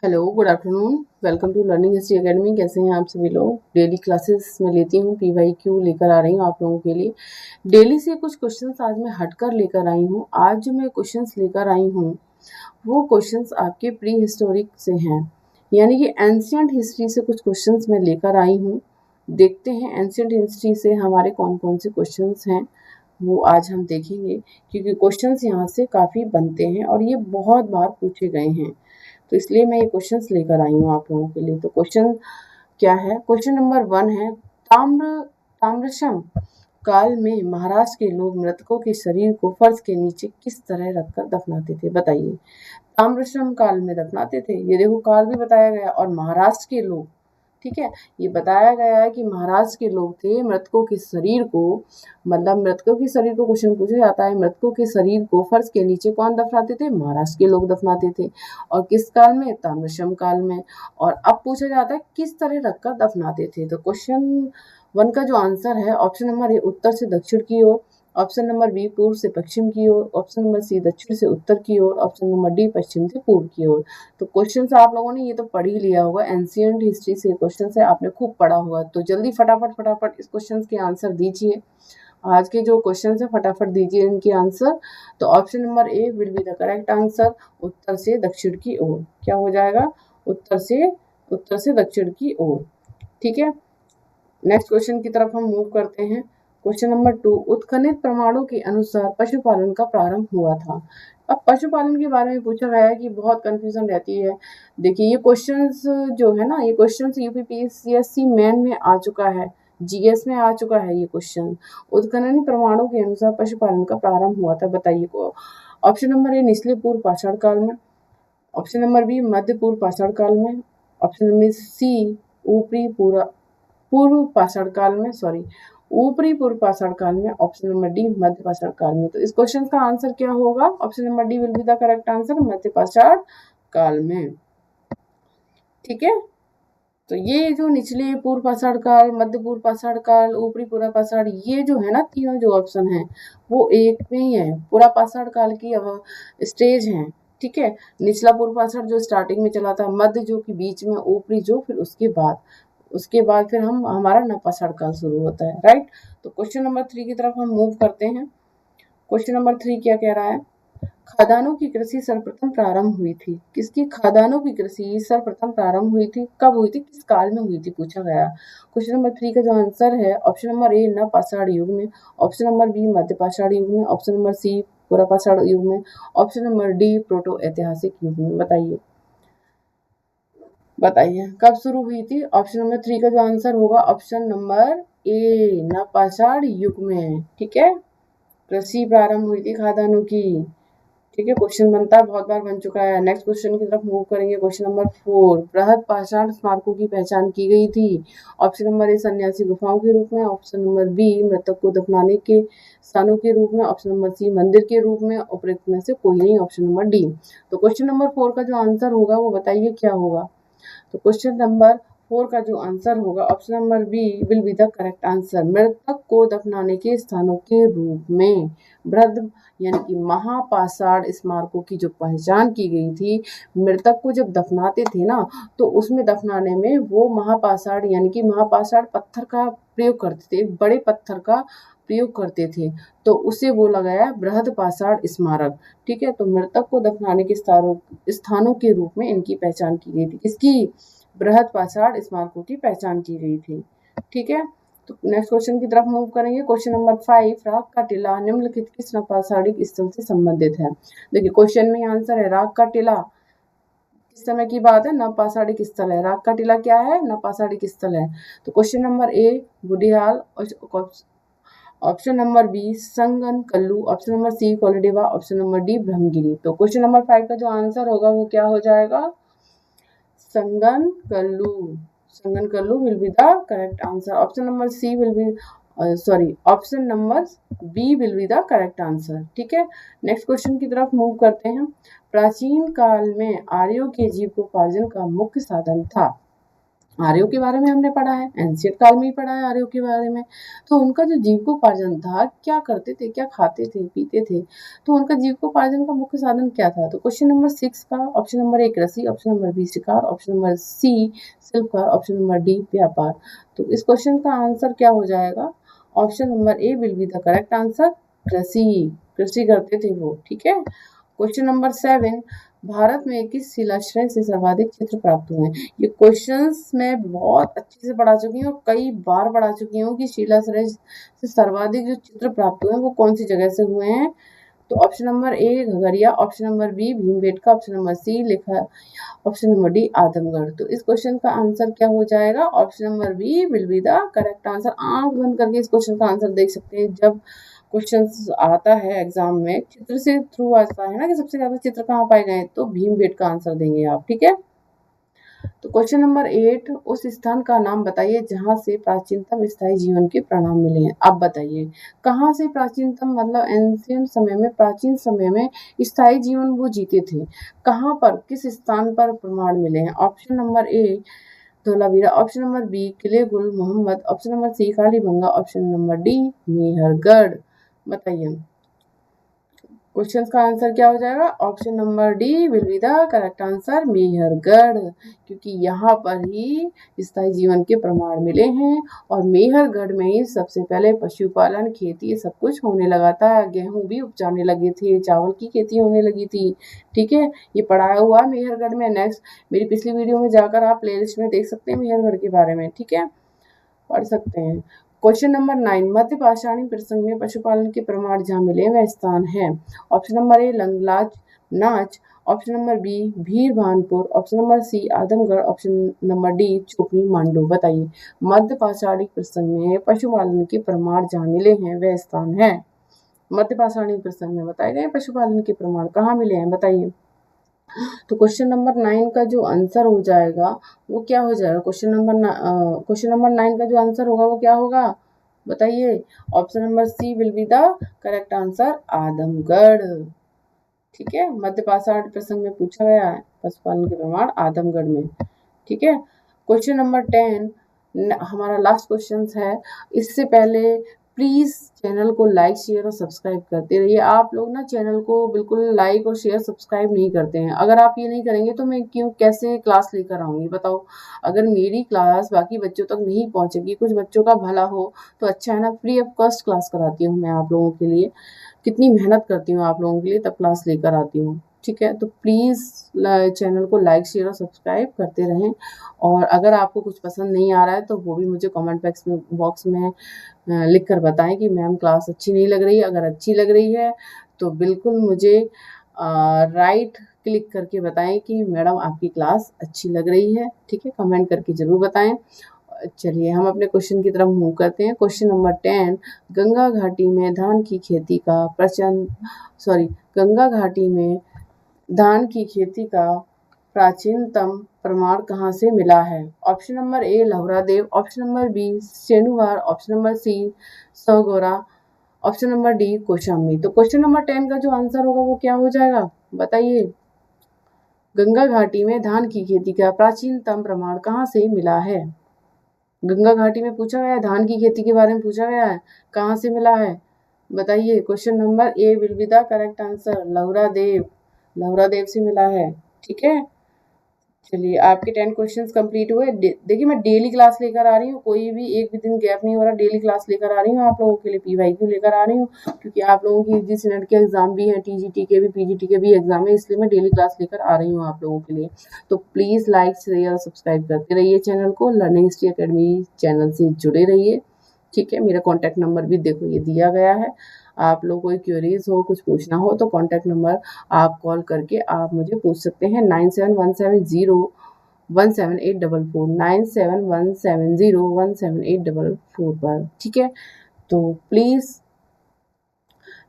Hello, good afternoon. Welcome to learning history academy. कैसे हैं आप सभी लोग? डेली क्लासेस में लेती हूँ, PYQ लेकर आ रही हूँ आप लोगों के लिए। डेली से कुछ क्वेश्चंस आज मैं हटकर लेकर आई हूँ। आज जो मैं क्वेश्चंस लेकर आई हूँ वो क्वेश्चंस आपके प्री हिस्टोरिक से हैं, यानी कि एंशियंट हिस्ट्री से कुछ क्वेश्चंस मैं लेकर आई हूँ। देखते हैं एंशियंट हिस्ट्री से हमारे कौन कौन से क्वेश्चंस हैं, वो आज हम देखेंगे, क्योंकि क्वेश्चंस यहाँ से काफ़ी बनते हैं और ये बहुत बार पूछे गए हैं, तो इसलिए मैं ये क्वेश्चंस लेकर आई हूँ आप लोगों के लिए। तो क्वेश्चन क्या है? क्वेश्चन नंबर 1 है, ताम्रशम काल में महाराष्ट्र के लोग मृतकों के शरीर को फर्श के नीचे किस तरह रखकर दफनाते थे? बताइए। ताम्रशम काल में दफनाते थे, ये देखो काल भी बताया गया, और महाराष्ट्र के लोग, ठीक है, ये बताया गया है कि महाराष्ट्र के लोग थे। मृतकों के शरीर को, मतलब मृतकों के शरीर को क्वेश्चन पूछा जाता है, मृतकों के शरीर को फर्श के नीचे कौन दफनाते थे? महाराष्ट्र के लोग दफनाते थे। और किस काल में? ताम्रशम काल में। और अब पूछा जाता है किस तरह रखकर दफनाते थे। तो क्वेश्चन 1 का जो आंसर है, ऑप्शन नंबर ए उत्तर से दक्षिण की ओर, ऑप्शन नंबर बी पूर्व से पश्चिम की ओर, ऑप्शन नंबर सी दक्षिण से उत्तर की ओर, ऑप्शन नंबर डी पश्चिम से पूर्व की ओर। तो क्वेश्चन आप लोगों ने ये तो पढ़ ही लिया होगा, एंशियंट हिस्ट्री से क्वेश्चन है, आपने खूब पढ़ा होगा। तो जल्दी फटाफट फटाफट इस क्वेश्चन के आंसर दीजिए। आज के जो क्वेश्चन है फटाफट दीजिए इनके आंसर। तो option number A will be the correct answer, उत्तर से दक्षिण की ओर। क्या हो जाएगा? उत्तर से दक्षिण की ओर। ठीक है, नेक्स्ट क्वेश्चन की तरफ हम मूव करते हैं। क्वेश्चन नंबर 2, उत्खनित प्रमाणों के अनुसार पशुपालन का प्रारंभ हुआ था। अब पशुपालन के बारे में पूछा गया है कि बहुत कंफ्यूजन रहती है। देखिए ये क्वेश्चंस जो है ना, ये क्वेश्चंस यूपीपीएससी मेन में आ चुका है, जीएस में आ चुका है ये क्वेश्चन। उत्खनन प्रमाणों के अनुसार पशुपालन का प्रारंभ हुआ था, बताइए को। ऑप्शन नंबर ए निचले पूर्व पाषाण काल में, ऑप्शन नंबर बी मध्य पूर्व पाषाण काल में, ऑप्शन नंबर सी ऊपरी पूर्व पाषाण काल में, ऊपरी पूर्व पाषाण काल में, ऑप्शन नंबर डी मध्य पाषाण काल में। तो इस क्वेश्चन का आंसर क्या होगा? Option number D will be the correct answer, मध्य पाषाण काल में। ठीक है, तो ये जो निचले पूर्व पाषाण काल, मध्य पूर्व पाषाण काल, ऊपरी पूर्व पाषाण, ये जो है ना तीनों जो ऑप्शन है वो एक में ही है, पूरा पाषाण काल की स्टेज है। ठीक है, निचला पूर्व पाषाण जो स्टार्टिंग में चला था, मध्य जो कि बीच में, ऊपरी जो फिर उसके बाद फिर हमारा नवपाषाण काल शुरू होता है। राइट, तो क्वेश्चन नंबर 3 की तरफ हम मूव करते हैं। क्वेश्चन नंबर 3 क्या कह रहा है? खादानों की कृषि सर्वप्रथम प्रारंभ हुई थी। किसकी खादानों की कृषि सर्वप्रथम प्रारंभ हुई थी? कब हुई थी? किस काल में हुई थी? पूछा गया। क्वेश्चन नंबर 3 का जो आंसर है, ऑप्शन नंबर ए नवपाषाण युग में, ऑप्शन नंबर बी मध्यपाषाण युग में, ऑप्शन नंबर सी पुरापाषाण युग में, ऑप्शन नंबर डी प्रोटो ऐतिहासिक युग में। बताइए कब शुरू हुई थी? ऑप्शन नंबर 3 का जो आंसर होगा ऑप्शन नंबर ए नवपाषाण युग में। ठीक है, कृषि प्रारंभ हुई थी खादानों की। ठीक है, क्वेश्चन बनता है, बहुत बार बन चुका है। नेक्स्ट क्वेश्चन की तरफ मूव करेंगे। क्वेश्चन नंबर 4, बृहद पाषाण स्मारकों की पहचान की गई थी। ऑप्शन नंबर ए सन्यासी गुफाओं के रूप में, ऑप्शन नंबर बी मृतक को दफनाने के स्थानों के रूप में, ऑप्शन नंबर सी मंदिर के रूप में, उपरोक्त में से कोई नहीं, ऑप्शन नंबर डी। तो क्वेश्चन नंबर 4 का जो आंसर होगा वो बताइए क्या होगा? तो क्वेश्चन नंबर 4 का जो आंसर होगा option number B will be the correct answer, मृतक को दफनाने के स्थानों के रूप में। बृहद यानी कि महापाषाण स्मारकों की जो पहचान की गई थी, मृतक को जब दफनाते थे ना, तो उसमें दफनाने में वो महापाषाण यानी कि महापाषाण पत्थर का प्रयोग करते थे, बड़े पत्थर का प्रयोग करते थे, तो उसे बोला गया बृहद पाषाण स्मारक। ठीक है, तो मृतक को दफनाने के स्थानों के रूप में इनकी पहचान की गई थी। किसकी? बृहद पाषाण स्मारकों की पहचान की गई थी। ठीक है, तो नेक्स्ट क्वेश्चन की तरफ मूव करेंगे। क्वेश्चन नंबर 5, राग का टीला निम्नलिखित किस नवपाषाणिक स्थल से संबंधित है? देखिए क्वेश्चन में आंसर है राग का टीला, किस समय की बात है? नवपाषाणिक स्थल है। राग का टीला क्या है? नवपाषाणिक स्थल है। तो question number A Budhiyal, option number B Sanganakallu, option number C Koldihwa, option number D Brahmagiri. तो क्वेश्चन नंबर 5 का जो आंसर होगा वो क्या हो जाएगा? Sanganakallu will be the correct answer. Option number C will be option number B will be the correct answer. ठीक है, नेक्स्ट क्वेश्चन की तरफ मूव करते हैं। प्राचीन काल में आर्यों के जीविकोपार्जन का मुख्य साधन था। आर्यों के बारे में हमने पढ़ा है, एंशियंट काल में ही पढ़ा है आर्यों के बारे में। तो उनका जो जीविकोपार्जन था, क्या करते थे, क्या खाते थे, पीते थे, तो उनका जीविकोपार्जन का मुख्य साधन क्या था? तो क्वेश्चन नंबर 6 का ऑप्शन नंबर ए कृषि, ऑप्शन नंबर बी शिकार, ऑप्शन नंबर सी शिल्पकार, ऑप्शन नंबर डी व्यापार। तो इस क्वेश्चन का आंसर क्या हो जाएगा? Option number A will be the correct answer, कृषि। कृषि करते थे वो, ठीक है। क्वेश्चन नंबर 7, भारत में किस शिलाश्रय से सर्वाधिक चित्र प्राप्त हुए हैं? ये क्वेश्चंस मैं बहुत अच्छे से पढ़ा चुकी हूँ, कई बार पढ़ा चुकी हूँ कि शिलाश्रय से सर्वाधिक जो चित्र प्राप्त हुए हैं वो कौन सी जगह से हुए हैं। तो option number A Ghagharia, option number B Bhimbetka, option number C लिखा, ऑप्शन नंबर डी आजमगढ़। तो इस क्वेश्चन का आंसर क्या हो जाएगा? Option number B will be the correct answer. आंख बंद करके इस क्वेश्चन का आंसर देख सकते हैं। जब क्वेश्चन आता है एग्जाम में, चित्र से थ्रू आता है ना कि सबसे ज्यादा चित्र कहाँ पाए गए, तो भीमबेटका का आंसर देंगे आप, ठीक है। तो क्वेश्चन नंबर 8, उस स्थान का नाम बताइए जहां से प्राचीनतम स्थायी जीवन के प्रमाण मिले हैं। अब बताइए कहाँ से प्राचीनतम, मतलब एंशियंट समय में, प्राचीन समय में स्थायी जीवन वो जीते थे, कहाँ पर, किस स्थान पर प्रमाण मिले हैं? Option number A Dholavira, option number B Kili Gul Mohammad, option number C Kalibangan, option number D Mehrgarh. बताइए क्वेश्चन का आंसर क्या हो जाएगा? Option number D will be the correct answer, Mehrgarh, क्योंकि यहाँ पर ही स्थायी जीवन के प्रमाण मिले हैं। और मेहरगढ़ में ही सबसे पहले पशुपालन, खेती सब कुछ होने लगा था। गेहूं भी उपजाने लगे थे, चावल की खेती होने लगी थी, ठीक है। ये पढ़ाया हुआ मेहरगढ़ में। नेक्स्ट मेरी पिछली वीडियो में जाकर आप प्लेलिस्ट में देख सकते हैं मेहरगढ़ के बारे में, ठीक है, पढ़ सकते हैं। क्वेश्चन नंबर 9, मध्य पाषाणी प्रसंग में पशुपालन के प्रमाण जहाँ मिले वह स्थान है। ऑप्शन नंबर ए लंगलाज नाच, option number B Bhir Bhanpur, option number C Adamgarh, option number D Chopani Mando. बताइए मध्य पाषाणी प्रसंग में पशुपालन के प्रमाण जहाँ मिले हैं वह स्थान है। मध्य पाषाणी प्रसंग में बताए गए पशुपालन के प्रमाण कहाँ मिले हैं, बताइए। तो क्वेश्चन नंबर 9 का जो आंसर हो जाएगा वो क्या हो जाएगा? क्वेश्चन नंबर 9 का जो आंसर होगा वो क्या होगा, बताइए। Option number C will be the correct answer, Adamgarh, ठीक है। मध्य पाषाण प्रसंग में पूछा गया है पशुपालन के प्रमाण आदमगढ़ में, ठीक है। क्वेश्चन नंबर 10 हमारा लास्ट क्वेश्चन है। इससे पहले प्लीज चैनल को लाइक शेयर और सब्सक्राइब करते रहिए। आप लोग ना चैनल को बिल्कुल लाइक और शेयर सब्सक्राइब नहीं करते हैं। अगर आप ये नहीं करेंगे तो मैं कैसे क्लास लेकर आऊंगी, बताओ। अगर मेरी क्लास बाकी बच्चों तक नहीं पहुंचेगी, कुछ बच्चों का भला हो तो अच्छा है ना। फ्री ऑफ कॉस्ट क्लास कराती हूँ मैं आप लोगों के लिए, कितनी मेहनत करती हूँ आप लोगों के लिए, तब क्लास लेकर आती हूँ, ठीक है। तो प्लीज़ चैनल को लाइक शेयर और सब्सक्राइब करते रहें। और अगर आपको कुछ पसंद नहीं आ रहा है तो वो भी मुझे कमेंट बॉक्स में लिख कर बताएं कि मैम क्लास अच्छी नहीं लग रही है। अगर अच्छी लग रही है तो बिल्कुल मुझे राइट क्लिक करके बताएं कि मैडम आपकी क्लास अच्छी लग रही है, ठीक है। कमेंट करके ज़रूर बताएं। चलिए हम अपने क्वेश्चन की तरफ मूव करते हैं। क्वेश्चन नंबर 10, गंगा घाटी में धान की खेती का गंगा घाटी में धान की खेती का प्राचीनतम प्रमाण कहाँ से मिला है? Option number A Lahuradewa, option number B Senuwar, option number C Sohgaura, option number D Kaushambi. तो क्वेश्चन नंबर 10 का जो आंसर होगा वो क्या हो जाएगा, बताइए। गंगा घाटी में धान की खेती का प्राचीनतम प्रमाण कहाँ से मिला है? गंगा घाटी में पूछा गया है, धान की खेती के बारे में पूछा गया है, कहाँ से मिला है, बताइए। Question number A will be the correct answer, लहुरा देव से मिला है, ठीक है। चलिए आपके 10 क्वेश्चंस कंप्लीट हुए। देखिए मैं डेली क्लास लेकर आ रही हूँ, कोई भी एक भी दिन गैप नहीं हो रहा, डेली क्लास लेकर आ रही हूँ आप लोगों के लिए। PYQ लेकर आ रही हूँ क्योंकि आप लोगों की UGC नेट के एग्जाम भी हैं, TGT के भी, PGT के भी एग्जाम है, इसलिए मैं डेली क्लास लेकर आ रही हूँ आप लोगों के लिए। तो प्लीज़ लाइक शेयर और सब्सक्राइब करते रहिए चैनल को, लर्निंग हिस्ट्री अकेडमी चैनल से जुड़े रहिए, ठीक है। मेरा कॉन्टैक्ट नंबर भी देखो ये दिया गया है। आप लोग कोई क्वेरीज हो, कुछ पूछना हो तो कॉन्टैक्ट नंबर आप कॉल करके आप मुझे पूछ सकते हैं 9717017844 9717017844 पर, ठीक है। तो प्लीज़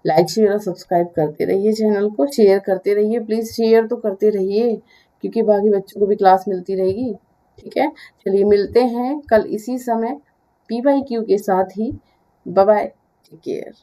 लाइक शेयर और सब्सक्राइब करते रहिए, चैनल को शेयर करते रहिए, प्लीज़ शेयर तो करते रहिए क्योंकि बाकी बच्चों को भी क्लास मिलती रहेगी, ठीक है। चलिए मिलते हैं कल इसी समय PYQ के साथ ही। Bye bye, take care.